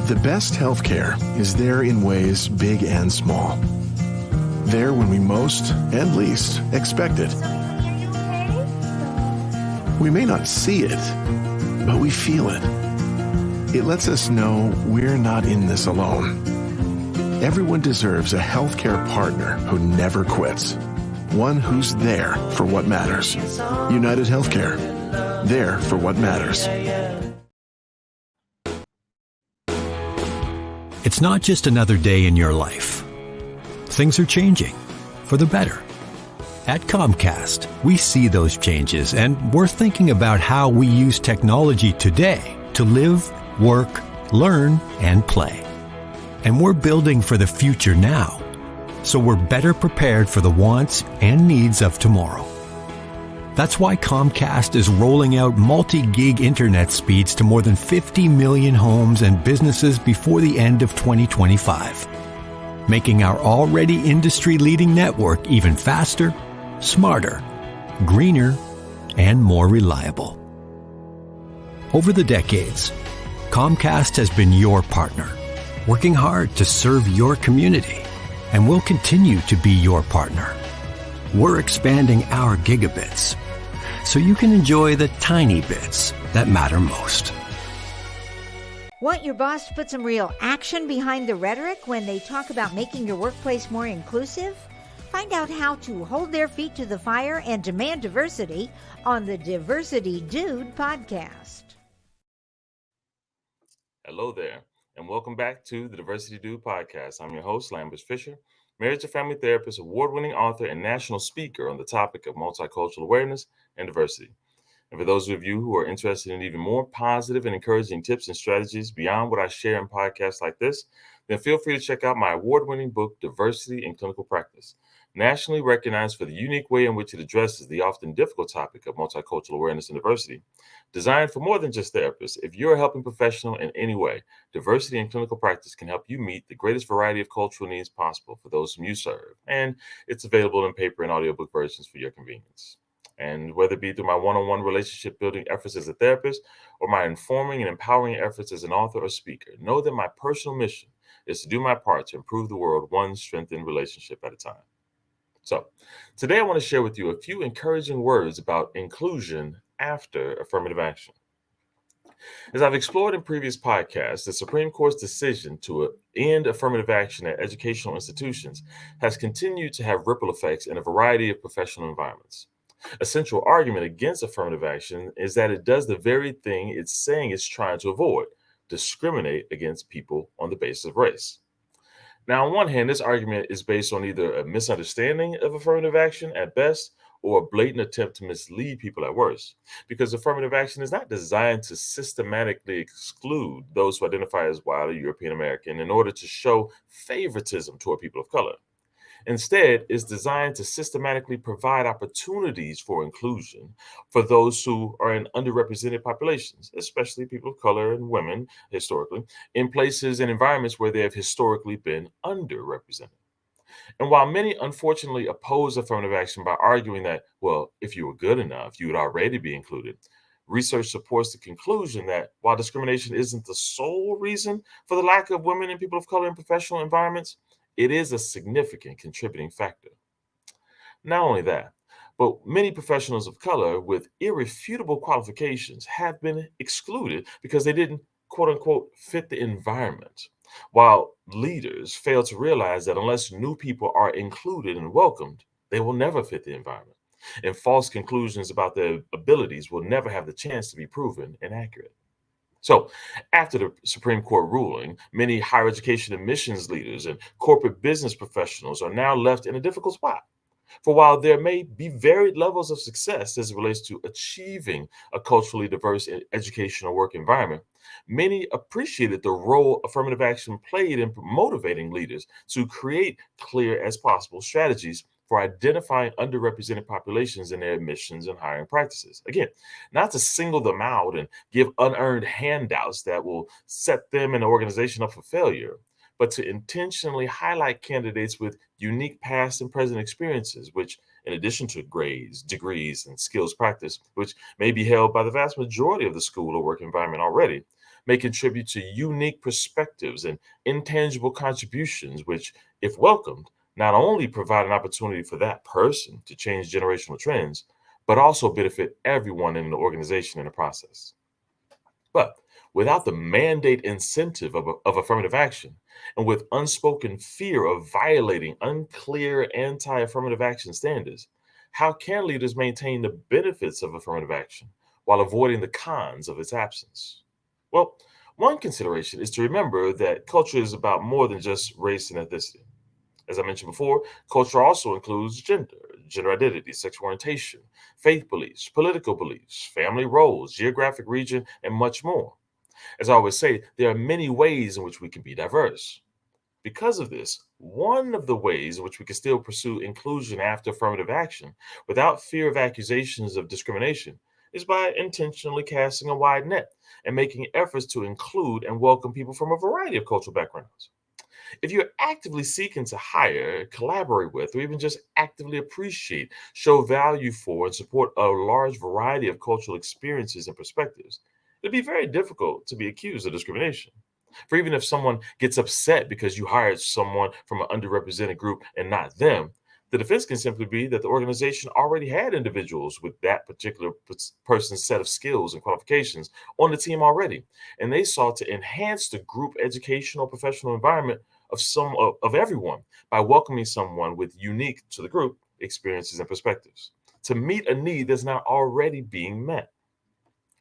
The best healthcare is there in ways big and small. There when we most and least expect it. We may not see it, but we feel it. It lets us know we're not in this alone. Everyone deserves a healthcare partner who never quits. One who's there for what matters. United Healthcare. There for what matters. It's not just another day in your life. Things are changing for the better. At Comcast, we see those changes, and we're thinking about how we use technology today to live, work, learn, and play. And we're building for the future now, so we're better prepared for the wants and needs of tomorrow. That's why Comcast is rolling out multi-gig internet speeds to more than 50 million homes and businesses before the end of 2025, making our already industry-leading network even faster, smarter, greener, and more reliable. Over the decades, Comcast has been your partner, working hard to serve your community, and will continue to be your partner. We're expanding our gigabits, so you can enjoy the tiny bits that matter most. Want your boss to put some real action behind the rhetoric when they talk about making your workplace more inclusive? Find out how to hold their feet to the fire and demand diversity on the Diversity Dude podcast. Hello there, and welcome back to the Diversity Dude podcast. I'm your host, Lambert Fisher, marriage and family therapist, award-winning author, and national speaker on the topic of multicultural awareness and diversity. And for those of you who are interested in even more positive and encouraging tips and strategies beyond what I share in podcasts like this, then feel free to check out my award-winning book, Diversity in Clinical Practice, nationally recognized for the unique way in which it addresses the often difficult topic of multicultural awareness and diversity. Designed for more than just therapists, if you're a helping professional in any way, Diversity in Clinical Practice can help you meet the greatest variety of cultural needs possible for those whom you serve. And it's available in paper and audiobook versions for your convenience. And whether it be through my one-on-one relationship building efforts as a therapist or my informing and empowering efforts as an author or speaker, know that my personal mission is to do my part to improve the world one strengthened relationship at a time. So today I want to share with you a few encouraging words about inclusion after affirmative action. As I've explored in previous podcasts, the Supreme Court's decision to end affirmative action at educational institutions has continued to have ripple effects in a variety of professional environments. A central argument against affirmative action is that it does the very thing it's saying it's trying to avoid: discriminate against people on the basis of race. Now, on one hand, this argument is based on either a misunderstanding of affirmative action at best or a blatant attempt to mislead people at worst, because affirmative action is not designed to systematically exclude those who identify as white or European American in order to show favoritism toward people of color. Instead, it's designed to systematically provide opportunities for inclusion for those who are in underrepresented populations, especially people of color and women historically, in places and environments where they have historically been underrepresented. And while many unfortunately oppose affirmative action by arguing that, well, if you were good enough, you would already be included, research supports the conclusion that while discrimination isn't the sole reason for the lack of women and people of color in professional environments, it is a significant contributing factor. Not only that, but many professionals of color with irrefutable qualifications have been excluded because they didn't, quote unquote, fit the environment, while leaders fail to realize that unless new people are included and welcomed, they will never fit the environment, and false conclusions about their abilities will never have the chance to be proven inaccurate. So, after the Supreme Court ruling, many higher education admissions leaders and corporate business professionals are now left in a difficult spot. For while there may be varied levels of success as it relates to achieving a culturally diverse educational work environment, many appreciated the role affirmative action played in motivating leaders to create clear as possible strategies for identifying underrepresented populations in their admissions and hiring practices. Again, not to single them out and give unearned handouts that will set them and the organization up for failure, but to intentionally highlight candidates with unique past and present experiences, which, in addition to grades, degrees, and skills practice, which may be held by the vast majority of the school or work environment already, may contribute to unique perspectives and intangible contributions, which, if welcomed, not only provide an opportunity for that person to change generational trends, but also benefit everyone in the organization in the process. But without the mandate incentive of affirmative action, and with unspoken fear of violating unclear anti affirmative action standards, how can leaders maintain the benefits of affirmative action while avoiding the cons of its absence? Well, one consideration is to remember that culture is about more than just race and ethnicity. As I mentioned before, culture also includes gender identity, sexual orientation, faith beliefs, political beliefs, family roles, geographic region, and much more. As I always say, there are many ways in which we can be diverse. Because of this, one of the ways in which we can still pursue inclusion after affirmative action without fear of accusations of discrimination is by intentionally casting a wide net and making efforts to include and welcome people from a variety of cultural backgrounds. If you're actively seeking to hire, collaborate with, or even just actively appreciate, show value for, and support a large variety of cultural experiences and perspectives, it'd be very difficult to be accused of discrimination. For even if someone gets upset because you hired someone from an underrepresented group and not them, the defense can simply be that the organization already had individuals with that particular person's set of skills and qualifications on the team already, and they sought to enhance the group educational professional environment of everyone by welcoming someone with unique to the group experiences and perspectives to meet a need that's not already being met.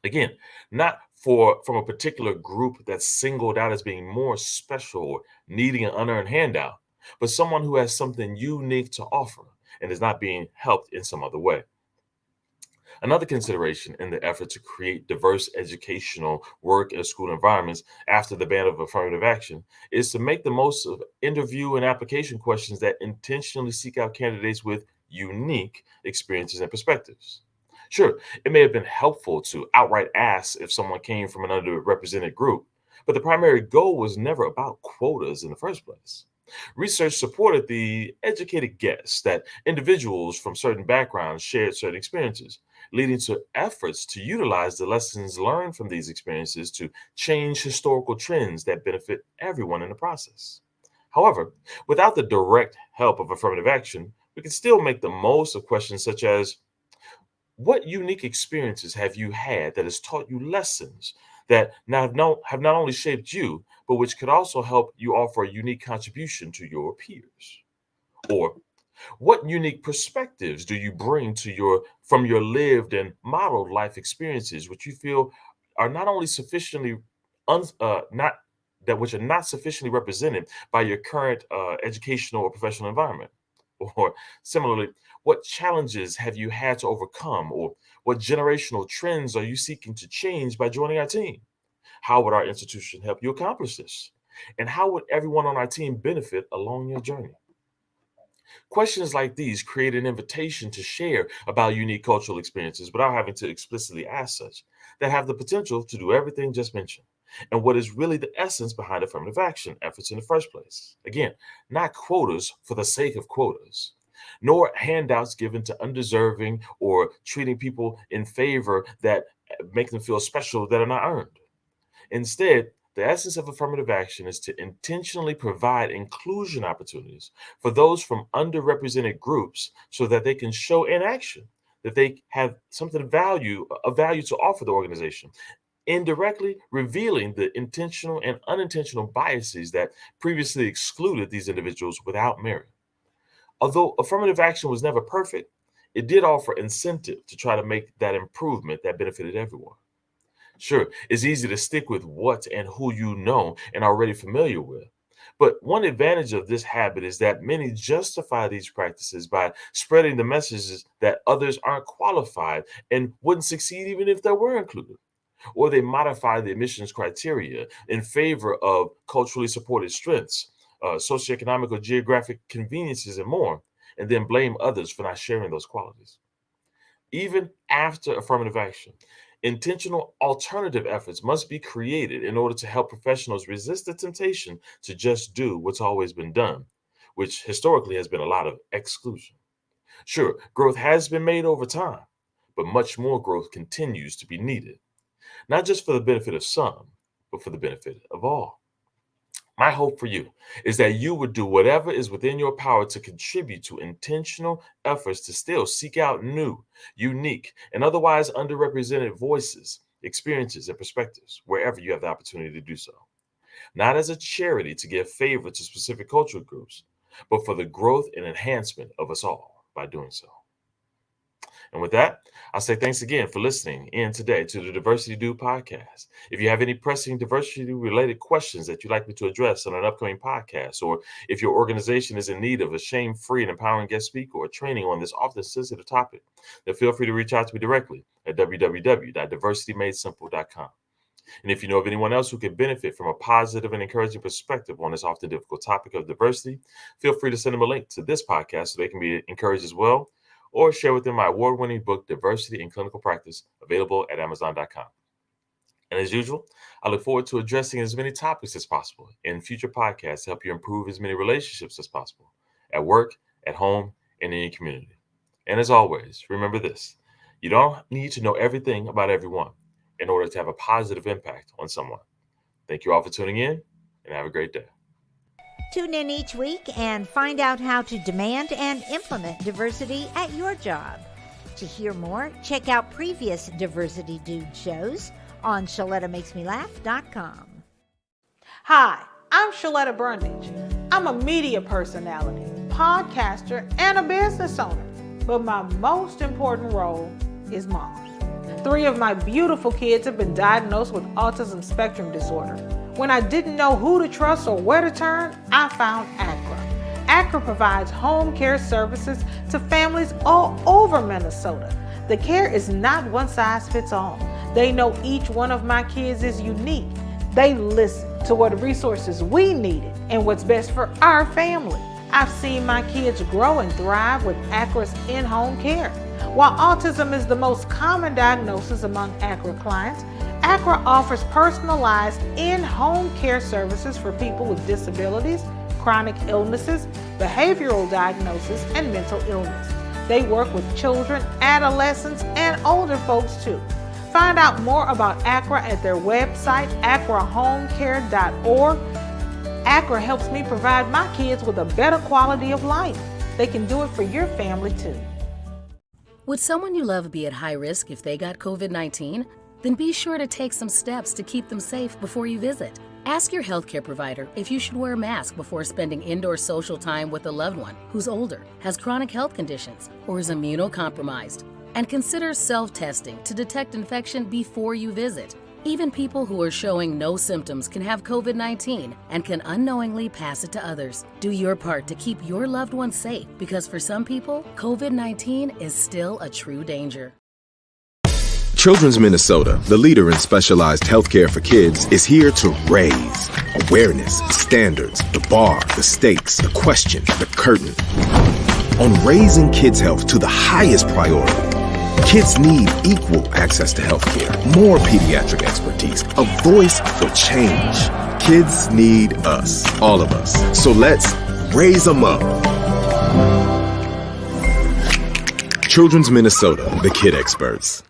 Again, not from a particular group that's singled out as being more special or needing an unearned handout, but someone who has something unique to offer and is not being helped in some other way. Another consideration in the effort to create diverse educational work and school environments after the ban of affirmative action is to make the most of interview and application questions that intentionally seek out candidates with unique experiences and perspectives. Sure, it may have been helpful to outright ask if someone came from an underrepresented group, but the primary goal was never about quotas in the first place. Research supported the educated guess that individuals from certain backgrounds shared certain experiences, leading to efforts to utilize the lessons learned from these experiences to change historical trends that benefit everyone in the process. However, without the direct help of affirmative action, we can still make the most of questions such as, what unique experiences have you had that has taught you lessons that now have not only shaped you, but which could also help you offer a unique contribution to your peers? Or what unique perspectives do you bring to your lived and modeled life experiences, which you feel are not only sufficiently not that which are not sufficiently represented by your current educational or professional environment? Or similarly, what challenges have you had to overcome, or what generational trends are you seeking to change by joining our team? How would our institution help you accomplish this? And how would everyone on our team benefit along your journey? Questions like these create an invitation to share about unique cultural experiences without having to explicitly ask such, that have the potential to do everything just mentioned, and what is really the essence behind affirmative action efforts in the first place. Again, not quotas for the sake of quotas, nor handouts given to undeserving or treating people in favor that make them feel special that are not earned. Instead, the essence of affirmative action is to intentionally provide inclusion opportunities for those from underrepresented groups so that they can show in action that they have something of value to offer the organization, indirectly revealing the intentional and unintentional biases that previously excluded these individuals without merit. Although affirmative action was never perfect, it did offer incentive to try to make that improvement that benefited everyone. Sure, it's easy to stick with what and who you know and are already familiar with. But one advantage of this habit is that many justify these practices by spreading the messages that others aren't qualified and wouldn't succeed even if they were included. Or they modify the admissions criteria in favor of culturally supported strengths, socioeconomic or geographic conveniences, and more, and then blame others for not sharing those qualities. Even after affirmative action, intentional alternative efforts must be created in order to help professionals resist the temptation to just do what's always been done, which historically has been a lot of exclusion. Sure, growth has been made over time, but much more growth continues to be needed, not just for the benefit of some, but for the benefit of all. My hope for you is that you would do whatever is within your power to contribute to intentional efforts to still seek out new, unique, and otherwise underrepresented voices, experiences, and perspectives wherever you have the opportunity to do so. Not as a charity to give favor to specific cultural groups, but for the growth and enhancement of us all by doing so. And with that, I'll say thanks again for listening in today to the Diversity Do podcast. If you have any pressing diversity-related questions that you'd like me to address on an upcoming podcast, or if your organization is in need of a shame-free and empowering guest speaker or training on this often sensitive topic, then feel free to reach out to me directly at www.diversitymadesimple.com. And if you know of anyone else who can benefit from a positive and encouraging perspective on this often difficult topic of diversity, feel free to send them a link to this podcast so they can be encouraged as well, or share with them my award-winning book, Diversity in Clinical Practice, available at Amazon.com. And as usual, I look forward to addressing as many topics as possible in future podcasts to help you improve as many relationships as possible at work, at home, and in your community. And as always, remember this: you don't need to know everything about everyone in order to have a positive impact on someone. Thank you all for tuning in, and have a great day. Tune in each week and find out how to demand and implement diversity at your job. To hear more, check out previous Diversity Dude shows on ShalettaMakesMeLaugh.com. Hi, I'm Shaletta Brundage. I'm a media personality, podcaster, and a business owner. But my most important role is mom. 3 of my beautiful kids have been diagnosed with autism spectrum disorder. When I didn't know who to trust or where to turn, I found ACRA. ACRA provides home care services to families all over Minnesota. The care is not one size fits all. They know each one of my kids is unique. They listen to what resources we needed and what's best for our family. I've seen my kids grow and thrive with ACRA's in-home care. While autism is the most common diagnosis among ACRA clients, ACRA offers personalized in-home care services for people with disabilities, chronic illnesses, behavioral diagnosis, and mental illness. They work with children, adolescents, and older folks too. Find out more about ACRA at their website, acrahomecare.org. ACRA helps me provide my kids with a better quality of life. They can do it for your family too. Would someone you love be at high risk if they got COVID-19? Then be sure to take some steps to keep them safe before you visit. Ask your healthcare provider if you should wear a mask before spending indoor social time with a loved one who's older, has chronic health conditions, or is immunocompromised. And consider self-testing to detect infection before you visit. Even people who are showing no symptoms can have COVID-19 and can unknowingly pass it to others. Do your part to keep your loved ones safe, because for some people, COVID-19 is still a true danger. Children's Minnesota, the leader in specialized healthcare for kids, is here to raise awareness, standards, the bar, the stakes, the question, the curtain. On raising kids' health to the highest priority, kids need equal access to healthcare, more pediatric expertise, a voice for change. Kids need us, all of us. So let's raise them up. Children's Minnesota, the kid experts.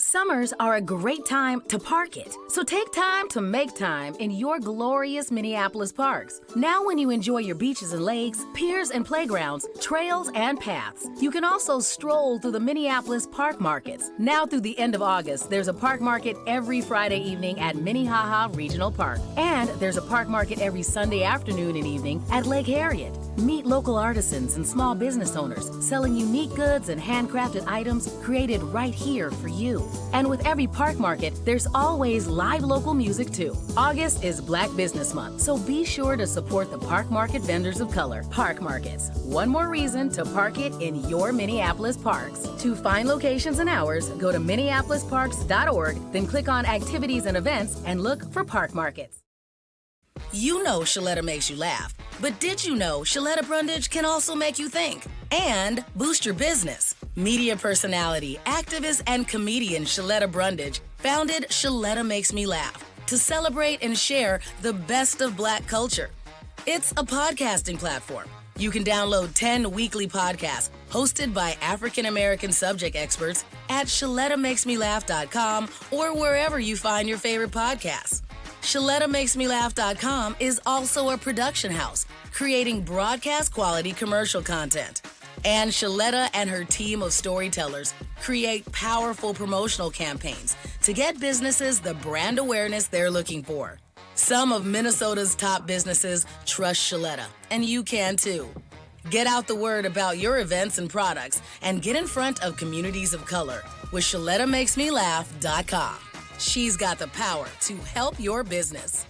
Summers are a great time to park it. So take time to make time in your glorious Minneapolis parks. Now when you enjoy your beaches and lakes, piers and playgrounds, trails and paths, you can also stroll through the Minneapolis park markets. Now through the end of August, there's a park market every Friday evening at Minnehaha Regional Park. And there's a park market every Sunday afternoon and evening at Lake Harriet. Meet local artisans and small business owners selling unique goods and handcrafted items created right here for you. And with every park market, there's always live local music too. August is Black Business Month, so be sure to support the park market vendors of color. Park markets. One more reason to park it in your Minneapolis parks. To find locations and hours, go to minneapolisparks.org, then click on Activities and Events and look for park markets. You know Shaletta makes you laugh, but did you know Shaletta Brundage can also make you think and boost your business? Media personality, activist, and comedian Shaletta Brundage founded Shaletta Makes Me Laugh to celebrate and share the best of Black culture. It's a podcasting platform. You can download 10 weekly podcasts hosted by African American subject experts at ShalettaMakesMeLaugh.com or wherever you find your favorite podcasts. ShalettaMakesMeLaugh.com is also a production house, creating broadcast quality commercial content. And Shaletta and her team of storytellers create powerful promotional campaigns to get businesses the brand awareness they're looking for. Some of Minnesota's top businesses trust Shaletta, and you can too. Get out the word about your events and products and get in front of communities of color with ShalettaMakesMeLaugh.com. She's got the power to help your business.